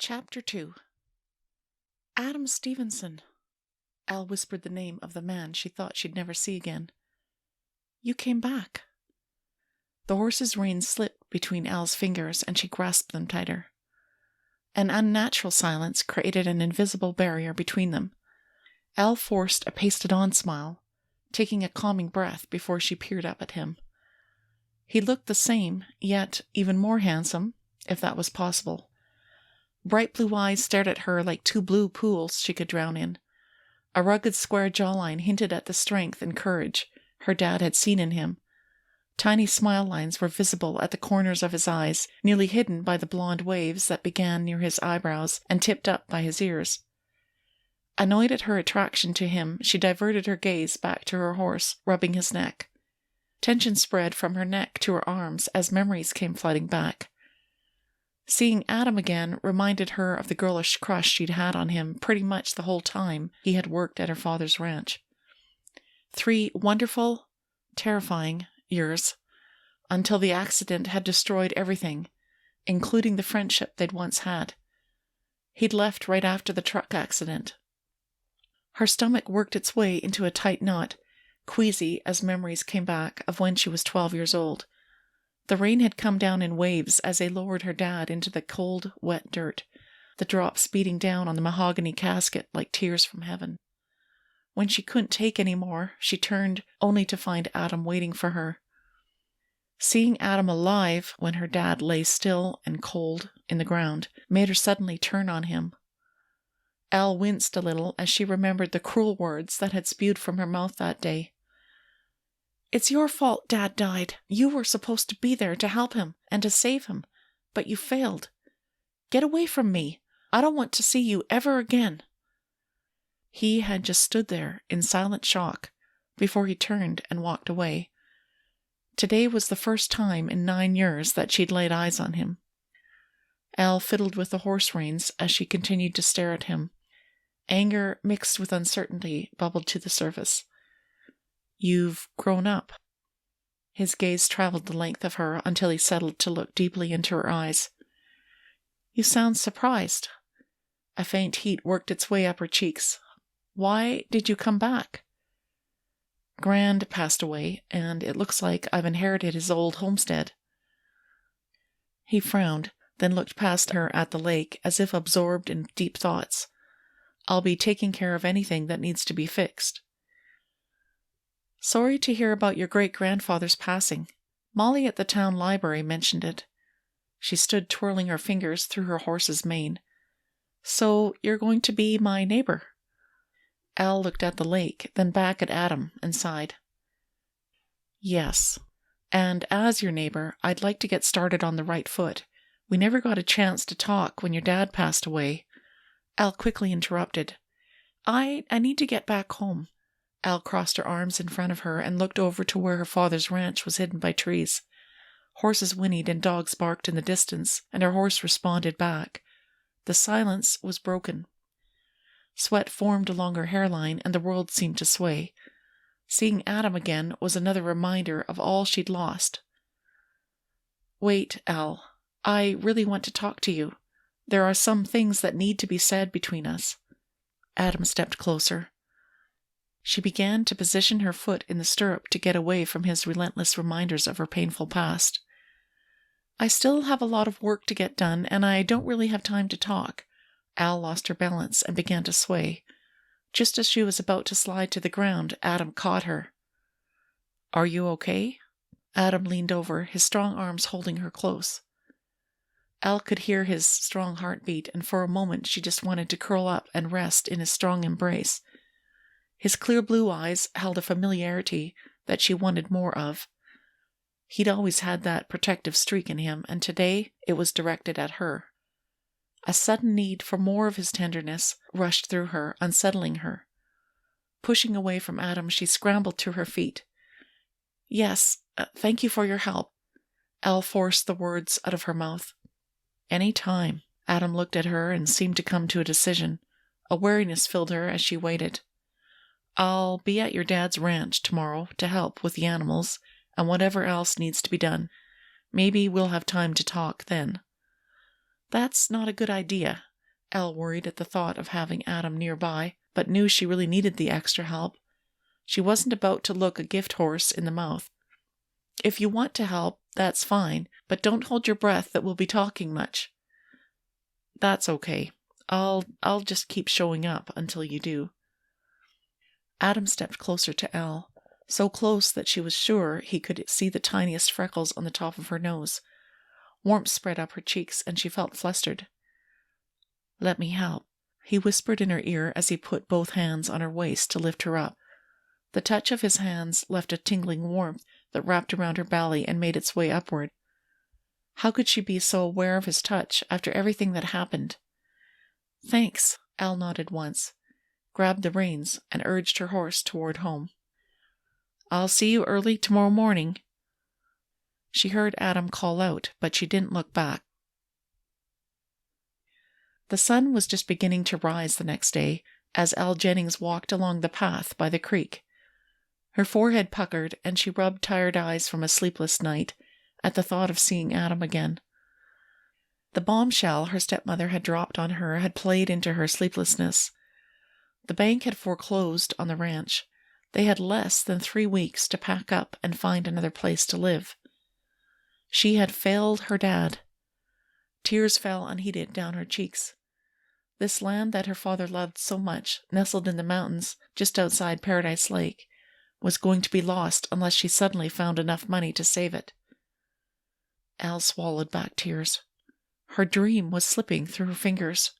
Chapter 2. Adam Stevenson. Elle whispered the name of the man she thought she'd never see again. You came back. The horse's reins slipped between Elle's fingers, and she grasped them tighter. An unnatural silence created an invisible barrier between them. Elle forced a pasted-on smile, taking a calming breath before she peered up at him. He looked the same, yet even more handsome, if that was possible. Bright blue eyes stared at her like two blue pools she could drown in. A rugged square jawline hinted at the strength and courage her dad had seen in him. Tiny smile lines were visible at the corners of his eyes, nearly hidden by the blonde waves that began near his eyebrows and tipped up by his ears. Annoyed at her attraction to him, she diverted her gaze back to her horse, rubbing his neck. Tension spread from her neck to her arms as memories came flooding back. Seeing Adam again reminded her of the girlish crush she'd had on him pretty much the whole time he had worked at her father's ranch. 3 wonderful, terrifying years, until the accident had destroyed everything, including the friendship they'd once had. He'd left right after the truck accident. Her stomach worked its way into a tight knot, queasy as memories came back of when she was 12 years old. The rain had come down in waves as they lowered her dad into the cold, wet dirt, the drops beating down on the mahogany casket like tears from heaven. When she couldn't take any more, she turned only to find Adam waiting for her. Seeing Adam alive when her dad lay still and cold in the ground made her suddenly turn on him. Elle winced a little as she remembered the cruel words that had spewed from her mouth that day. It's your fault Dad died. You were supposed to be there to help him and to save him, but you failed. Get away from me. I don't want to see you ever again. He had just stood there in silent shock before he turned and walked away. Today was the first time in 9 years that she'd laid eyes on him. Elle fiddled with the horse reins as she continued to stare at him. Anger mixed with uncertainty bubbled to the surface. You've grown up. His gaze traveled the length of her until he settled to look deeply into her eyes. You sound surprised. A faint heat worked its way up her cheeks. Why did you come back? Grand passed away, and it looks like I've inherited his old homestead. He frowned, then looked past her at the lake as if absorbed in deep thoughts. I'll be taking care of anything that needs to be fixed. Sorry to hear about your great-grandfather's passing. Molly at the town library mentioned it. She stood twirling her fingers through her horse's mane. So you're going to be my neighbor? Elle looked at the lake, then back at Adam, and sighed. Yes. And as your neighbor, I'd like to get started on the right foot. We never got a chance to talk when your dad passed away. Elle quickly interrupted. I need to get back home. Elle crossed her arms in front of her and looked over to where her father's ranch was hidden by trees. Horses whinnied and dogs barked in the distance, and her horse responded back. The silence was broken. Sweat formed along her hairline, and the world seemed to sway. Seeing Adam again was another reminder of all she'd lost. Wait, Elle. I really want to talk to you. There are some things that need to be said between us. Adam stepped closer. She began to position her foot in the stirrup to get away from his relentless reminders of her painful past. I still have a lot of work to get done, and I don't really have time to talk. Elle lost her balance and began to sway. Just as she was about to slide to the ground, Adam caught her. Are you okay? Adam leaned over, his strong arms holding her close. Elle could hear his strong heartbeat, and for a moment she just wanted to curl up and rest in his strong embrace. His clear blue eyes held a familiarity that she wanted more of. He'd always had that protective streak in him, and today it was directed at her. A sudden need for more of his tenderness rushed through her, unsettling her. Pushing away from Adam, she scrambled to her feet. Yes, thank you for your help. Elle forced the words out of her mouth. Any time. Adam looked at her and seemed to come to a decision. A weariness filled her as she waited. I'll be at your dad's ranch tomorrow to help with the animals and whatever else needs to be done. Maybe we'll have time to talk then. That's not a good idea. Elle worried at the thought of having Adam nearby, but knew she really needed the extra help. She wasn't about to look a gift horse in the mouth. If you want to help, that's fine, but don't hold your breath that we'll be talking much. That's okay. I'll just keep showing up until you do. Adam stepped closer to Elle, so close that she was sure he could see the tiniest freckles on the top of her nose. Warmth spread up her cheeks, and she felt flustered. "Let me help," he whispered in her ear as he put both hands on her waist to lift her up. The touch of his hands left a tingling warmth that wrapped around her belly and made its way upward. How could she be so aware of his touch after everything that happened? "Thanks," Elle nodded once, grabbed the reins, and urged her horse toward home. "I'll see you early tomorrow morning." She heard Adam call out, but she didn't look back. The sun was just beginning to rise the next day as Elle Jennings walked along the path by the creek. Her forehead puckered, and she rubbed tired eyes from a sleepless night at the thought of seeing Adam again. The bombshell her stepmother had dropped on her had played into her sleeplessness. The bank had foreclosed on the ranch. They had less than 3 weeks to pack up and find another place to live. She had failed her dad. Tears fell unheeded down her cheeks. This land that her father loved so much, nestled in the mountains just outside Paradise Lake, was going to be lost unless she suddenly found enough money to save it. Elle swallowed back tears. Her dream was slipping through her fingers.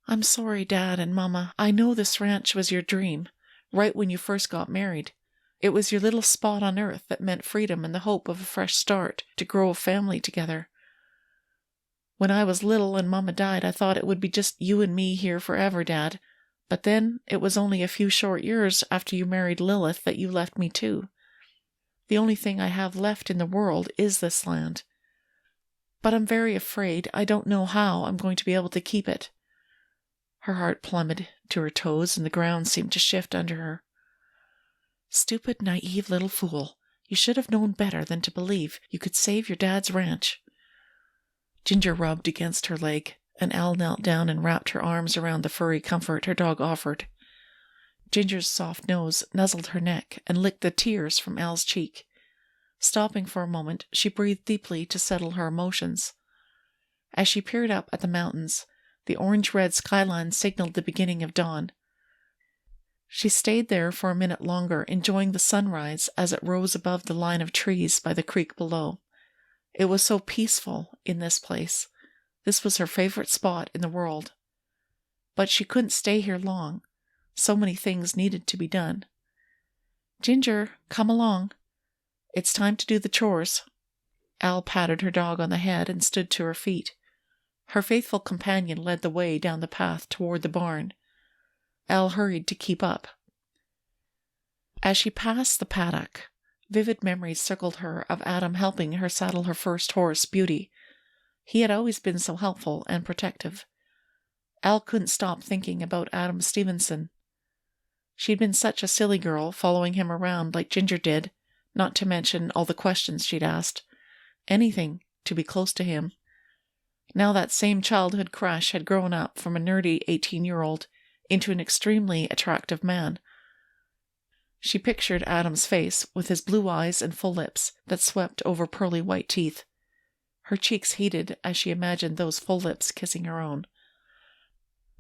"I'm sorry, Dad and Mama. I know this ranch was your dream, right when you first got married. It was your little spot on earth that meant freedom and the hope of a fresh start to grow a family together. When I was little and Mama died, I thought it would be just you and me here forever, Dad. But then it was only a few short years after you married Lilith that you left me too. The only thing I have left in the world is this land. But I'm very afraid I don't know how I'm going to be able to keep it." Her heart plummeted to her toes, and the ground seemed to shift under her. "Stupid, naive little fool. You should have known better than to believe you could save your dad's ranch." Ginger rubbed against her leg, and Elle knelt down and wrapped her arms around the furry comfort her dog offered. Ginger's soft nose nuzzled her neck and licked the tears from Elle's cheek. Stopping for a moment, she breathed deeply to settle her emotions. As she peered up at the mountains, the orange-red skyline signaled the beginning of dawn. She stayed there for a minute longer, enjoying the sunrise as it rose above the line of trees by the creek below. It was so peaceful in this place. This was her favorite spot in the world. But she couldn't stay here long. So many things needed to be done. "Ginger, come along. It's time to do the chores." Elle patted her dog on the head and stood to her feet. Her faithful companion led the way down the path toward the barn. Elle hurried to keep up. As she passed the paddock, vivid memories circled her of Adam helping her saddle her first horse, Beauty. He had always been so helpful and protective. Elle couldn't stop thinking about Adam Stevenson. She'd been such a silly girl, following him around like Ginger did, not to mention all the questions she'd asked. Anything to be close to him. Now that same childhood crush had grown up from a nerdy 18-year-old into an extremely attractive man. She pictured Adam's face with his blue eyes and full lips that swept over pearly white teeth. Her cheeks heated as she imagined those full lips kissing her own.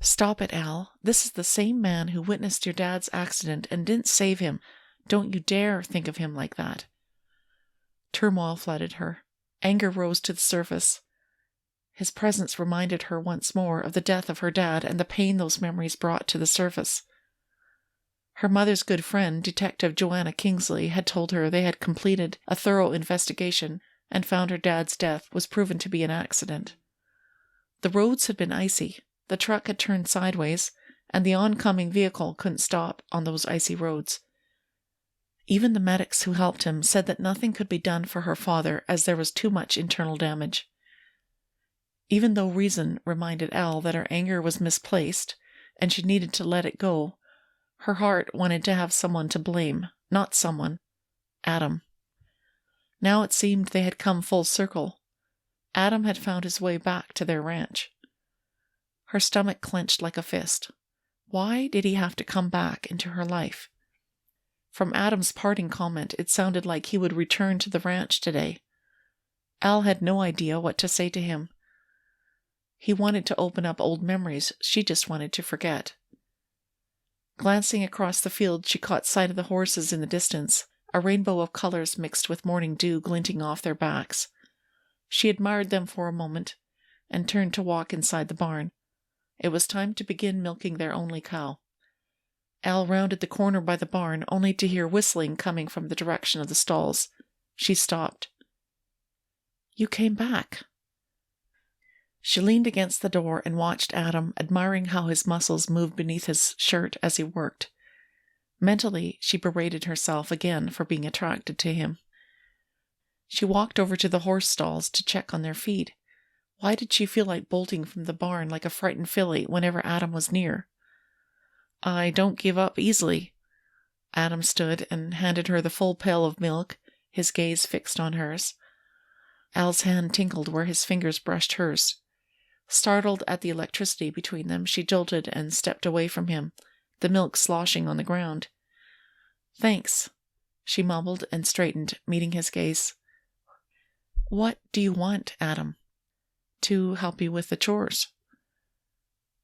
"Stop it, Elle. This is the same man who witnessed your dad's accident and didn't save him. Don't you dare think of him like that." Turmoil flooded her. Anger rose to the surface. His presence reminded her once more of the death of her dad and the pain those memories brought to the surface. Her mother's good friend, Detective Joanna Kingsley, had told her they had completed a thorough investigation and found her dad's death was proven to be an accident. The roads had been icy, the truck had turned sideways, and the oncoming vehicle couldn't stop on those icy roads. Even the medics who helped him said that nothing could be done for her father as there was too much internal damage. Even though reason reminded Elle that her anger was misplaced and she needed to let it go, her heart wanted to have someone to blame, not someone. Adam. Now it seemed they had come full circle. Adam had found his way back to their ranch. Her stomach clenched like a fist. Why did he have to come back into her life? From Adam's parting comment, it sounded like he would return to the ranch today. Elle had no idea what to say to him. He wanted to open up old memories, she just wanted to forget. Glancing across the field, she caught sight of the horses in the distance, a rainbow of colors mixed with morning dew glinting off their backs. She admired them for a moment, and turned to walk inside the barn. It was time to begin milking their only cow. Elle rounded the corner by the barn, only to hear whistling coming from the direction of the stalls. She stopped. "You came back." She leaned against the door and watched Adam, admiring how his muscles moved beneath his shirt as he worked. Mentally, she berated herself again for being attracted to him. She walked over to the horse stalls to check on their feed. Why did she feel like bolting from the barn like a frightened filly whenever Adam was near? "I don't give up easily." Adam stood and handed her the full pail of milk, his gaze fixed on hers. Elle's hand tingled where his fingers brushed hers. Startled at the electricity between them, she jolted and stepped away from him, the milk sloshing on the ground. "Thanks," she mumbled and straightened, meeting his gaze. "What do you want, Adam?" "To help you with the chores."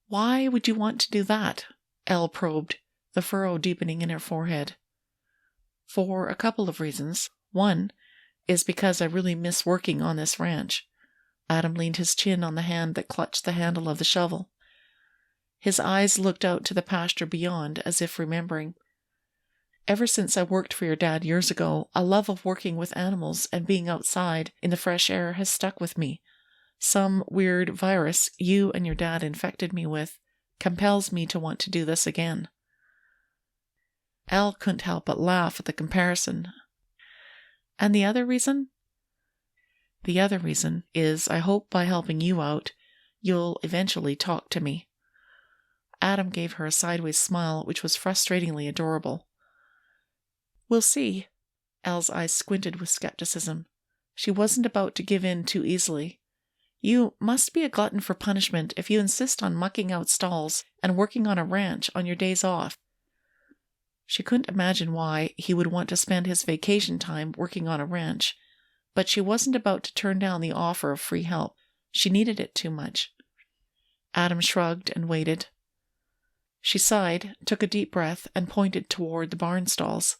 "Why would you want to do that?" Elle probed, the furrow deepening in her forehead. "For a couple of reasons. One is because I really miss working on this ranch." Adam leaned his chin on the hand that clutched the handle of the shovel. His eyes looked out to the pasture beyond, as if remembering. "Ever since I worked for your dad years ago, a love of working with animals and being outside in the fresh air has stuck with me. Some weird virus you and your dad infected me with compels me to want to do this again." Elle couldn't help but laugh at the comparison. "And the other reason?" "The other reason is I hope by helping you out, you'll eventually talk to me." Adam gave her a sideways smile which was frustratingly adorable. "We'll see." Elle's eyes squinted with skepticism. She wasn't about to give in too easily. "You must be a glutton for punishment if you insist on mucking out stalls and working on a ranch on your days off." She couldn't imagine why he would want to spend his vacation time working on a ranch, but she wasn't about to turn down the offer of free help. She needed it too much. Adam shrugged and waited. She sighed, took a deep breath, and pointed toward the barn stalls.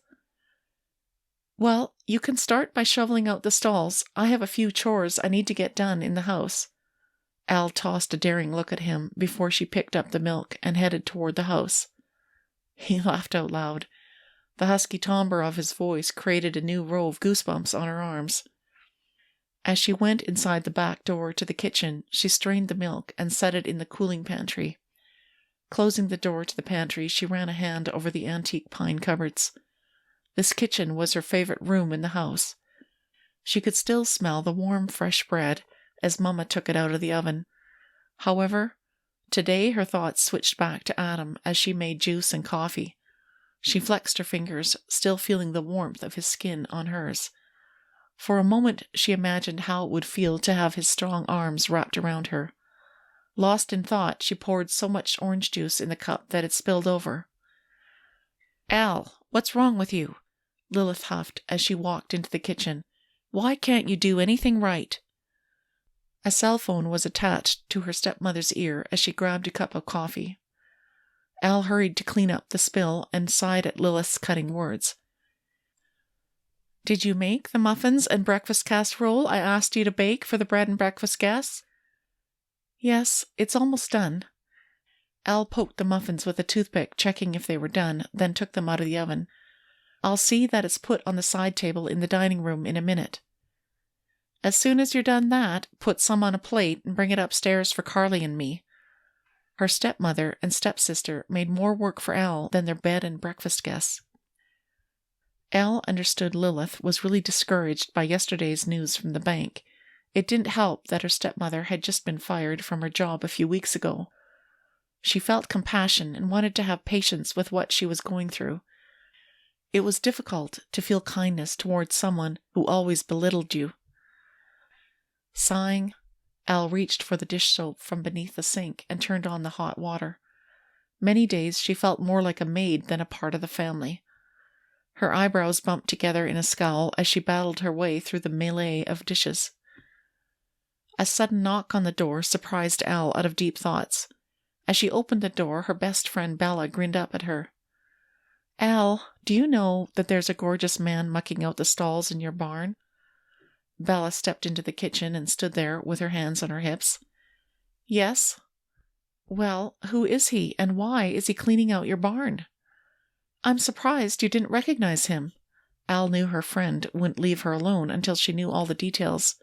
"Well, you can start by shoveling out the stalls. I have a few chores I need to get done in the house." Elle tossed a daring look at him before she picked up the milk and headed toward the house. He laughed out loud. The husky timbre of his voice created a new row of goosebumps on her arms. As she went inside the back door to the kitchen, she strained the milk and set it in the cooling pantry. Closing the door to the pantry, she ran a hand over the antique pine cupboards. This kitchen was her favorite room in the house. She could still smell the warm, fresh bread as Mama took it out of the oven. However, today her thoughts switched back to Adam as she made juice and coffee. She flexed her fingers, still feeling the warmth of his skin on hers. For a moment she imagined how it would feel to have his strong arms wrapped around her. Lost in thought, she poured so much orange juice in the cup that it spilled over. "Al, what's wrong with you?" Lilith huffed as she walked into the kitchen. "Why can't you do anything right?" A cell phone was attached to her stepmother's ear as she grabbed a cup of coffee. Al hurried to clean up the spill and sighed at Lilith's cutting words. "Did you make the muffins and breakfast casserole I asked you to bake for the bread and breakfast guests?" "Yes, it's almost done." Al poked the muffins with a toothpick, checking if they were done, then took them out of the oven. "I'll see that it's put on the side table in the dining room in a minute." "As soon as you're done that, put some on a plate and bring it upstairs for Carly and me." Her stepmother and stepsister made more work for Elle than their bed and breakfast guests. Elle understood Lilith was really discouraged by yesterday's news from the bank. It didn't help that her stepmother had just been fired from her job a few weeks ago. She felt compassion and wanted to have patience with what she was going through. It was difficult to feel kindness towards someone who always belittled you. Sighing, Elle reached for the dish soap from beneath the sink and turned on the hot water. Many days she felt more like a maid than a part of the family. Her eyebrows bumped together in a scowl as she battled her way through the melee of dishes. A sudden knock on the door surprised Elle out of deep thoughts. As she opened the door, her best friend Bella grinned up at her. "Elle, do you know that there's a gorgeous man mucking out the stalls in your barn?" Bella stepped into the kitchen and stood there with her hands on her hips. "Yes." "Well, who is he, and why is he cleaning out your barn?" "I'm surprised you didn't recognize him." Elle knew her friend wouldn't leave her alone until she knew all the details.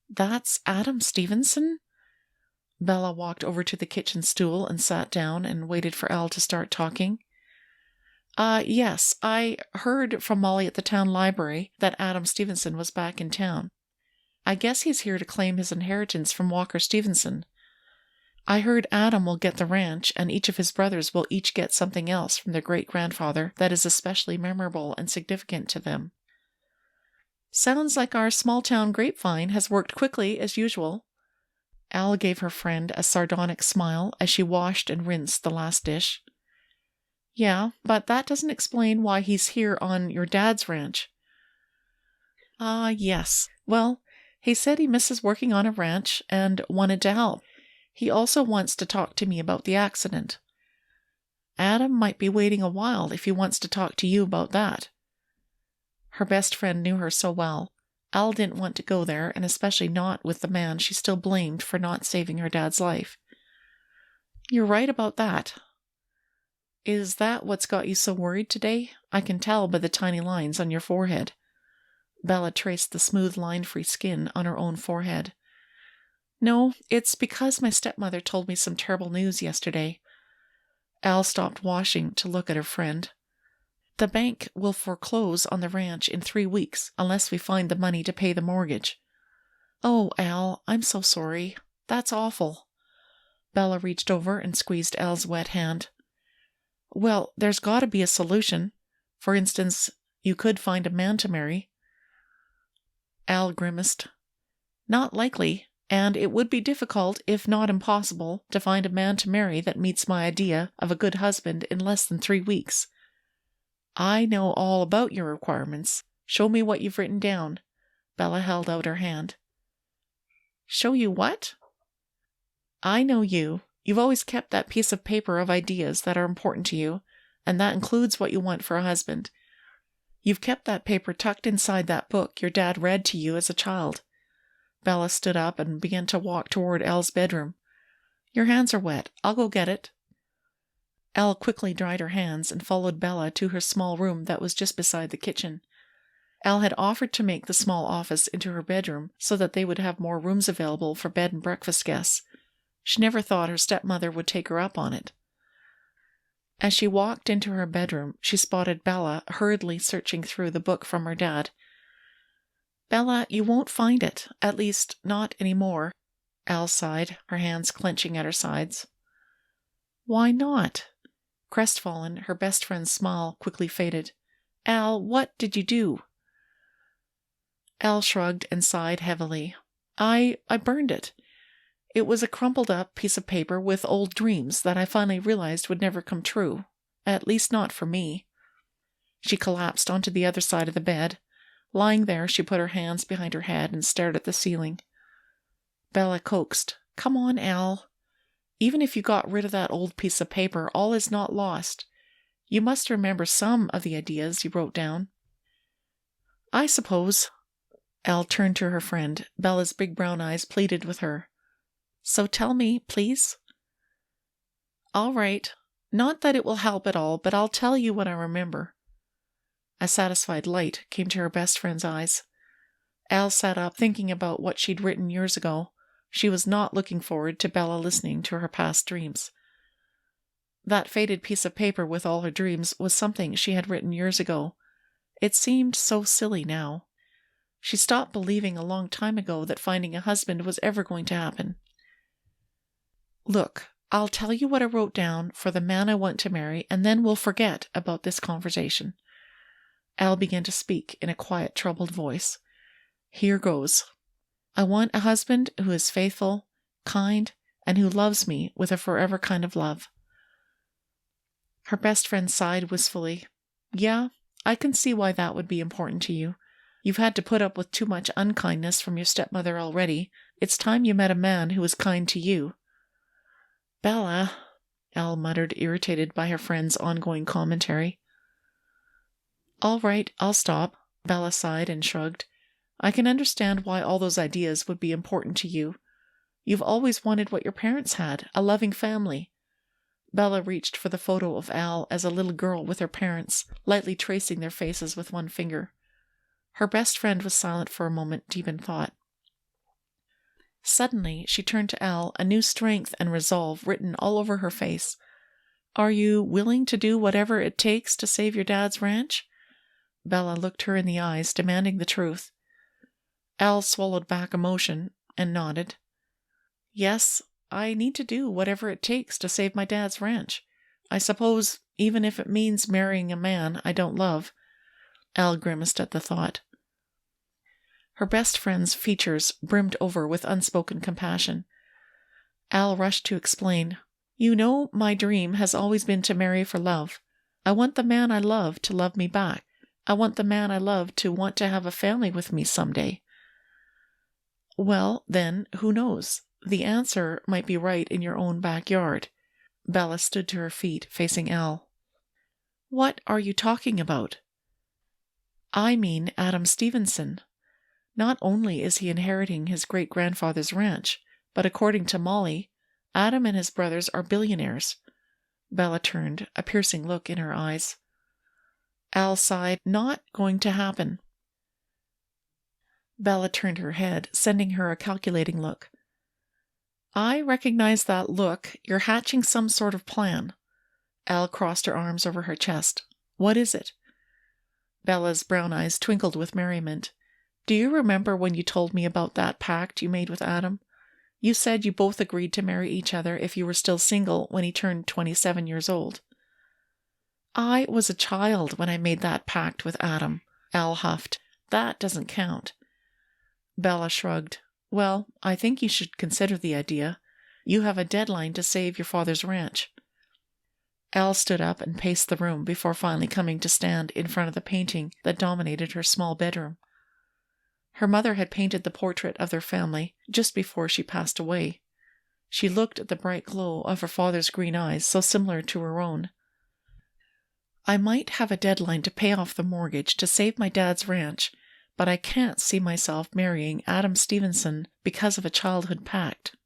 "That's Adam Stevenson?" Bella walked over to the kitchen stool and sat down and waited for Elle to start talking. Yes, I heard from Molly at the town library that Adam Stevenson was back in town. I guess he's here to claim his inheritance from Walker Stevenson. I heard Adam will get the ranch, and each of his brothers will each get something else from their great-grandfather that is especially memorable and significant to them. Sounds like our small-town grapevine has worked quickly as usual. Elle gave her friend a sardonic smile as she washed and rinsed the last dish. Yeah, but that doesn't explain why he's here on your dad's ranch. Yes. Well, he said he misses working on a ranch and wanted to help. He also wants to talk to me about the accident. Adam might be waiting a while if he wants to talk to you about that. Her best friend knew her so well. Elle didn't want to go there, and especially not with the man she still blamed for not saving her dad's life. You're right about that. Is that what's got you so worried today? I can tell by the tiny lines on your forehead. Bella traced the smooth line-free skin on her own forehead. No, it's because my stepmother told me some terrible news yesterday. Elle stopped washing to look at her friend. The bank will foreclose on the ranch in 3 weeks unless we find the money to pay the mortgage. Oh, Elle, I'm so sorry. That's awful. Bella reached over and squeezed Elle's wet hand. Well, there's got to be a solution. For instance, you could find a man to marry. Elle grimaced. Not likely, and it would be difficult, if not impossible, to find a man to marry that meets my idea of a good husband in less than 3 weeks. I know all about your requirements. Show me what you've written down. Bella held out her hand. Show you what? I know you. You've always kept that piece of paper of ideas that are important to you, and that includes what you want for a husband. You've kept that paper tucked inside that book your dad read to you as a child. Bella stood up and began to walk toward Elle's bedroom. Your hands are wet. I'll go get it. Elle quickly dried her hands and followed Bella to her small room that was just beside the kitchen. Elle had offered to make the small office into her bedroom so that they would have more rooms available for bed and breakfast guests. She never thought her stepmother would take her up on it. As she walked into her bedroom, she spotted Bella hurriedly searching through the book from her dad. Bella, you won't find it, at least not anymore. Elle sighed, her hands clenching at her sides. Why not? Crestfallen, her best friend's smile quickly faded. Elle, what did you do? Elle shrugged and sighed heavily. I burned it. It was a crumpled-up piece of paper with old dreams that I finally realized would never come true, at least not for me. She collapsed onto the other side of the bed. Lying there, she put her hands behind her head and stared at the ceiling. Bella coaxed, Come on, Elle. Even if you got rid of that old piece of paper, all is not lost. You must remember some of the ideas you wrote down. I suppose. Elle turned to her friend. Bella's big brown eyes pleaded with her. So tell me, please. All right. Not that it will help at all, but I'll tell you what I remember. A satisfied light came to her best friend's eyes. Elle sat up, thinking about what she'd written years ago. She was not looking forward to Bella listening to her past dreams. That faded piece of paper with all her dreams was something she had written years ago. It seemed so silly now. She stopped believing a long time ago that finding a husband was ever going to happen. Look, I'll tell you what I wrote down for the man I want to marry, and then we'll forget about this conversation. Elle began to speak in a quiet, troubled voice. Here goes. I want a husband who is faithful, kind, and who loves me with a forever kind of love." Her best friend sighed wistfully. "Yeah, I can see why that would be important to you. You've had to put up with too much unkindness from your stepmother already. It's time you met a man who was kind to you." "Bella," Elle muttered, irritated by her friend's ongoing commentary. "All right, I'll stop," Bella sighed and shrugged. "I can understand why all those ideas would be important to you. You've always wanted what your parents had, a loving family." Bella reached for the photo of Al as a little girl with her parents, lightly tracing their faces with one finger. Her best friend was silent for a moment, deep in thought. Suddenly, she turned to Al, a new strength and resolve written all over her face. "Are you willing to do whatever it takes to save your dad's ranch?" Bella looked her in the eyes, demanding the truth. Al swallowed back emotion and nodded. "Yes, I need to do whatever it takes to save my dad's ranch. I suppose, even if it means marrying a man I don't love." Al grimaced at the thought. Her best friend's features brimmed over with unspoken compassion. Al rushed to explain. "You know, my dream has always been to marry for love. I want the man I love to love me back. I want the man I love to want to have a family with me someday." "Well, then, who knows? The answer might be right in your own backyard." Bella stood to her feet, facing Al. "What are you talking about?" "I mean Adam Stevenson. Not only is he inheriting his great-grandfather's ranch, but according to Molly, Adam and his brothers are billionaires." Bella turned, a piercing look in her eyes. Al sighed. "Not going to happen." Bella turned her head, sending her a calculating look. "I recognize that look. You're hatching some sort of plan." Al crossed her arms over her chest. "What is it?" Bella's brown eyes twinkled with merriment. "Do you remember when you told me about that pact you made with Adam? You said you both agreed to marry each other if you were still single when he turned 27 years old. "I was a child when I made that pact with Adam," Al huffed. "That doesn't count." Bella shrugged. "Well, I think you should consider the idea. You have a deadline to save your father's ranch." Al stood up and paced the room before finally coming to stand in front of the painting that dominated her small bedroom. Her mother had painted the portrait of their family just before she passed away. She looked at the bright glow of her father's green eyes, so similar to her own. "I might have a deadline to pay off the mortgage to save my dad's ranch, but I can't see myself marrying Adam Stevenson because of a childhood pact."